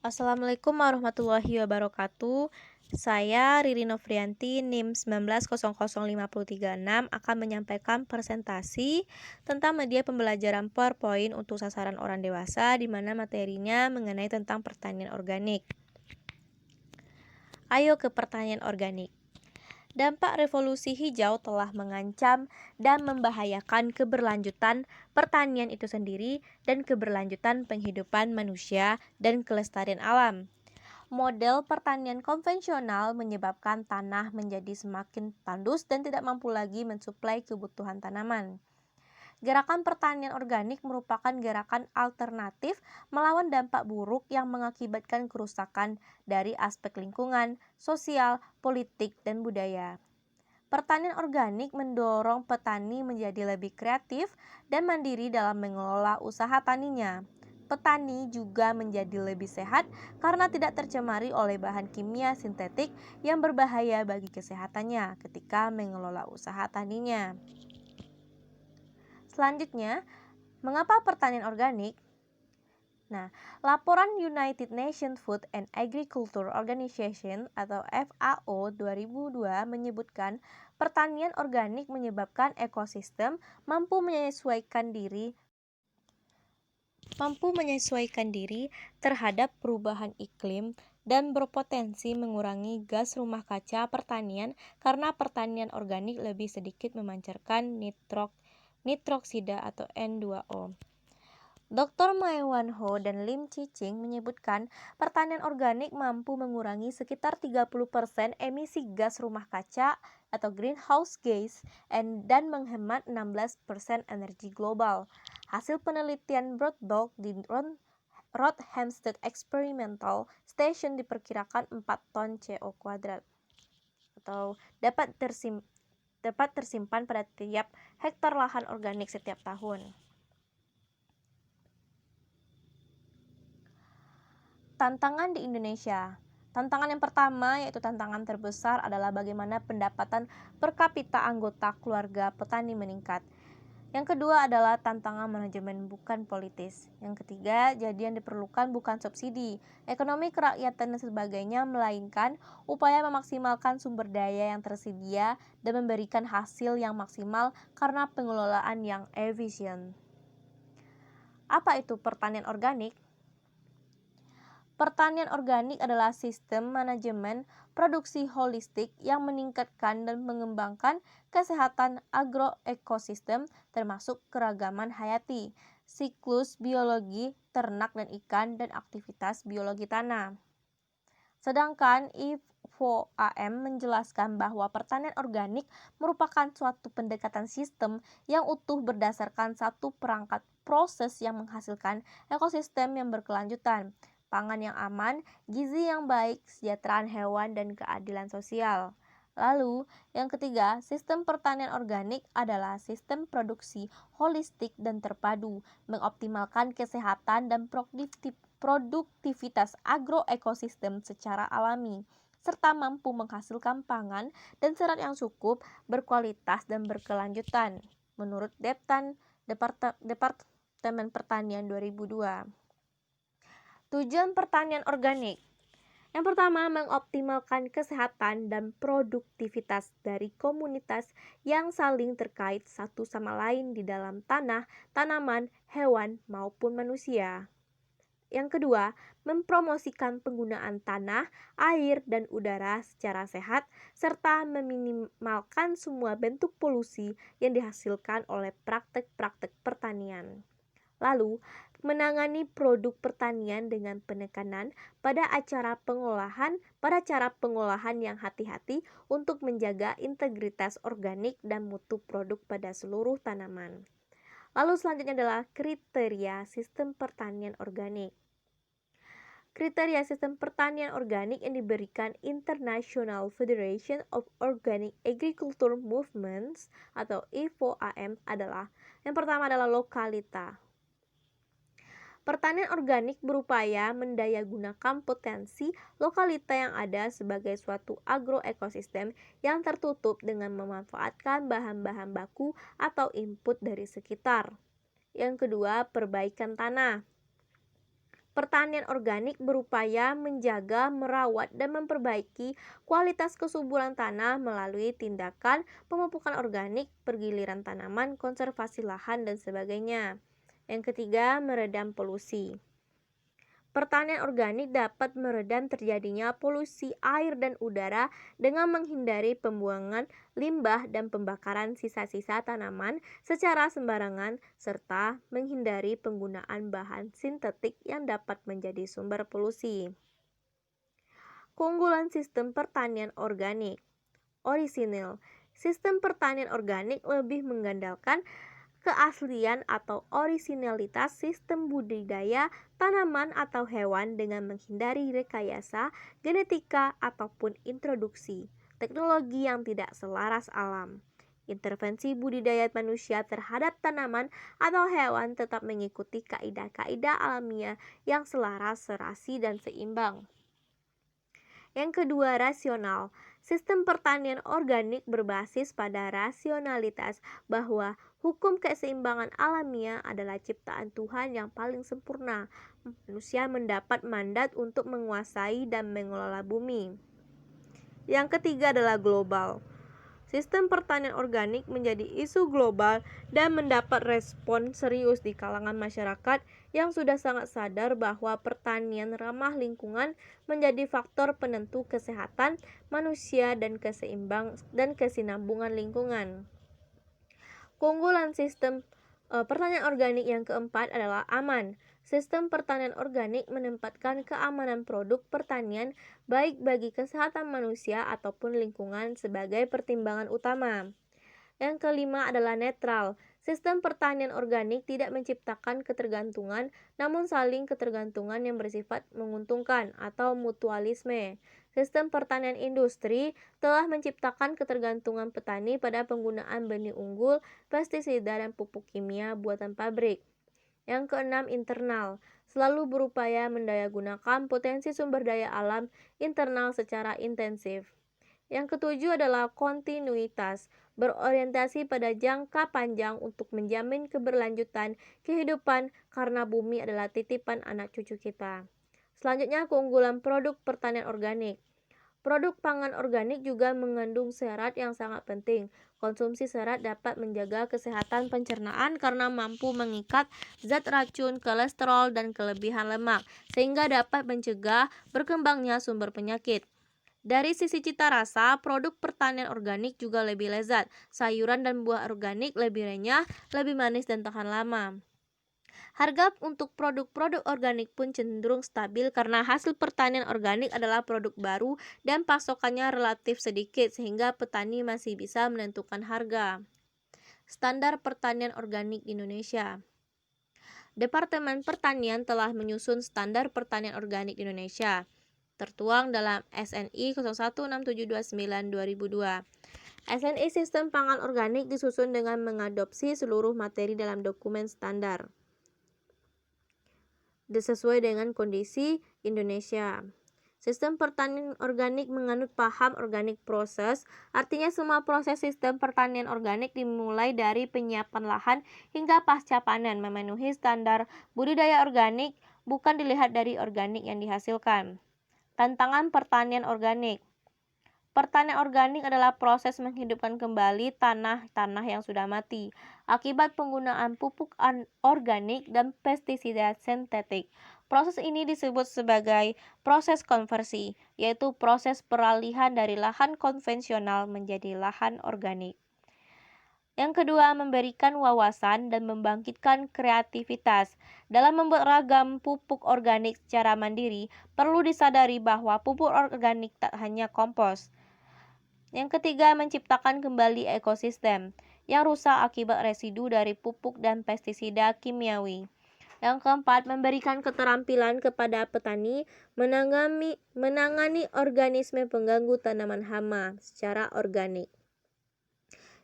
Assalamualaikum warahmatullahi wabarakatuh. Saya Riri Novrianti, NIM 19005036 akan menyampaikan presentasi tentang media pembelajaran PowerPoint untuk sasaran orang dewasa di mana materinya mengenai tentang pertanian organik. Ayo ke pertanian organik. Dampak revolusi hijau telah mengancam dan membahayakan keberlanjutan pertanian itu sendiri dan keberlanjutan penghidupan manusia dan kelestarian alam. Model pertanian konvensional menyebabkan tanah menjadi semakin tandus dan tidak mampu lagi mensuplai kebutuhan tanaman. Gerakan pertanian organik merupakan gerakan alternatif melawan dampak buruk yang mengakibatkan kerusakan dari aspek lingkungan, sosial, politik, dan budaya. Pertanian organik mendorong petani menjadi lebih kreatif dan mandiri dalam mengelola usaha taninya. Petani juga menjadi lebih sehat karena tidak tercemari oleh bahan kimia sintetik yang berbahaya bagi kesehatannya ketika mengelola usaha taninya. Selanjutnya, mengapa pertanian organik? Nah, laporan United Nations Food and Agriculture Organization atau FAO 2002 menyebutkan pertanian organik menyebabkan ekosistem mampu menyesuaikan diri terhadap perubahan iklim dan berpotensi mengurangi gas rumah kaca pertanian karena pertanian organik lebih sedikit memancarkan nitroksida atau N2O. Dr. Mae Wan Ho dan Lim Chi Ching menyebutkan pertanian organik mampu mengurangi sekitar 30% emisi gas rumah kaca atau greenhouse gas dan menghemat 16% energi global. Hasil penelitian Broadbelt di Rockhampstead Experimental Station diperkirakan 4 ton CO2 atau dapat tersimpan pada tiap hektar lahan organik setiap tahun. Tantangan di Indonesia. Tantangan yang pertama yaitu tantangan terbesar adalah bagaimana pendapatan per kapita anggota keluarga petani meningkat. Yang kedua adalah tantangan manajemen bukan politis. Yang ketiga, jadi yang diperlukan bukan subsidi, ekonomi kerakyatan dan sebagainya, melainkan upaya memaksimalkan sumber daya yang tersedia dan memberikan hasil yang maksimal karena pengelolaan yang efisien. Apa itu pertanian organik? Pertanian organik adalah sistem manajemen produksi holistik yang meningkatkan dan mengembangkan kesehatan agroekosistem termasuk keragaman hayati, siklus biologi ternak dan ikan, dan aktivitas biologi tanah. Sedangkan IFOAM menjelaskan bahwa pertanian organik merupakan suatu pendekatan sistem yang utuh berdasarkan satu perangkat proses yang menghasilkan ekosistem yang berkelanjutan, pangan yang aman, gizi yang baik, kesejahteraan hewan, dan keadilan sosial. Lalu, yang ketiga, sistem pertanian organik adalah sistem produksi holistik dan terpadu, mengoptimalkan kesehatan dan produktivitas agroekosistem secara alami, serta mampu menghasilkan pangan dan serat yang cukup, berkualitas, dan berkelanjutan, menurut Departemen Pertanian 2002. Tujuan pertanian organik. Yang pertama, mengoptimalkan kesehatan dan produktivitas dari komunitas yang saling terkait satu sama lain di dalam tanah, tanaman, hewan, maupun manusia. Yang kedua, mempromosikan penggunaan tanah, air, dan udara secara sehat, serta meminimalkan semua bentuk polusi yang dihasilkan oleh praktek-praktek pertanian. Lalu, menangani produk pertanian dengan penekanan pada cara pengolahan yang hati-hati untuk menjaga integritas organik dan mutu produk pada seluruh tanaman. Lalu selanjutnya adalah kriteria sistem pertanian organik. Kriteria sistem pertanian organik yang diberikan International Federation of Organic Agriculture Movements atau IFOAM adalah: yang pertama adalah lokalita. Pertanian organik berupaya mendayagunakan potensi lokalita yang ada sebagai suatu agroekosistem yang tertutup dengan memanfaatkan bahan-bahan baku atau input dari sekitar. Yang kedua, perbaikan tanah. Pertanian organik berupaya menjaga, merawat, dan memperbaiki kualitas kesuburan tanah melalui tindakan pemupukan organik, pergiliran tanaman, konservasi lahan, dan sebagainya. Yang ketiga, meredam polusi. Pertanian organik dapat meredam terjadinya polusi air dan udara dengan menghindari pembuangan limbah dan pembakaran sisa-sisa tanaman secara sembarangan, serta menghindari penggunaan bahan sintetik yang dapat menjadi sumber polusi. Keunggulan sistem pertanian organik. Orisinil. Sistem pertanian organik lebih mengandalkan keaslian atau orisinalitas sistem budidaya tanaman atau hewan dengan menghindari rekayasa, genetika, ataupun introduksi teknologi yang tidak selaras alam. Intervensi budidaya manusia terhadap tanaman atau hewan tetap mengikuti kaidah-kaidah alamiah yang selaras, serasi, dan seimbang. Yang kedua, rasional. Sistem pertanian organik berbasis pada rasionalitas, bahwa hukum keseimbangan alamiah adalah ciptaan Tuhan yang paling sempurna. Manusia mendapat mandat untuk menguasai dan mengelola bumi. Yang ketiga adalah global. Sistem pertanian organik menjadi isu global dan mendapat respon serius di kalangan masyarakat yang sudah sangat sadar bahwa pertanian ramah lingkungan menjadi faktor penentu kesehatan manusia dan kesinambungan lingkungan. Keunggulan sistem pertanian organik yang keempat adalah aman. Sistem pertanian organik menempatkan keamanan produk pertanian baik bagi kesehatan manusia ataupun lingkungan sebagai pertimbangan utama. Yang kelima adalah netral. Sistem pertanian organik tidak menciptakan ketergantungan, namun saling ketergantungan yang bersifat menguntungkan atau mutualisme. Sistem pertanian industri telah menciptakan ketergantungan petani pada penggunaan benih unggul, pestisida, dan pupuk kimia buatan pabrik. Yang keenam, internal. Selalu berupaya mendayagunakan potensi sumber daya alam internal secara intensif. Yang ketujuh adalah kontinuitas, berorientasi pada jangka panjang untuk menjamin keberlanjutan kehidupan karena bumi adalah titipan anak cucu kita. Selanjutnya, keunggulan produk pertanian organik. Produk pangan organik juga mengandung serat yang sangat penting. Konsumsi serat dapat menjaga kesehatan pencernaan karena mampu mengikat zat racun, kolesterol, dan kelebihan lemak, sehingga dapat mencegah berkembangnya sumber penyakit. Dari sisi cita rasa, produk pertanian organik juga lebih lezat. Sayuran dan buah organik lebih renyah, lebih manis, dan tahan lama. Harga untuk produk-produk organik pun cenderung stabil karena hasil pertanian organik adalah produk baru dan pasokannya relatif sedikit, sehingga petani masih bisa menentukan harga. Standar pertanian organik di Indonesia. Departemen Pertanian telah menyusun standar pertanian organik di Indonesia, tertuang dalam SNI 016729/2002. SNI Sistem Pangan Organik disusun dengan mengadopsi seluruh materi dalam dokumen standar sesuai dengan kondisi Indonesia. Sistem pertanian organik menganut paham organic process, artinya semua proses sistem pertanian organik dimulai dari penyiapan lahan hingga pasca panen memenuhi standar budidaya organik, bukan dilihat dari organik yang dihasilkan. Tantangan pertanian organik. Pertanian organik adalah proses menghidupkan kembali tanah-tanah yang sudah mati akibat penggunaan pupuk organik dan pestisida sintetik. Proses ini disebut sebagai proses konversi, yaitu proses peralihan dari lahan konvensional menjadi lahan organik. Yang kedua, memberikan wawasan dan membangkitkan kreativitas. Dalam membuat ragam pupuk organik secara mandiri, perlu disadari bahwa pupuk organik tak hanya kompos. Yang ketiga, menciptakan kembali ekosistem yang rusak akibat residu dari pupuk dan pestisida kimiawi. Yang keempat, memberikan keterampilan kepada petani menangani organisme pengganggu tanaman hama secara organik.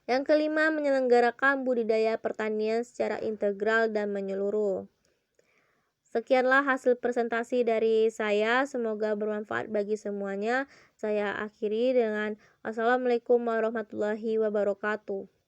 Yang kelima, menyelenggarakan budidaya pertanian secara integral dan menyeluruh. Sekianlah hasil presentasi dari saya, semoga bermanfaat bagi semuanya. Saya akhiri dengan Assalamualaikum warahmatullahi wabarakatuh.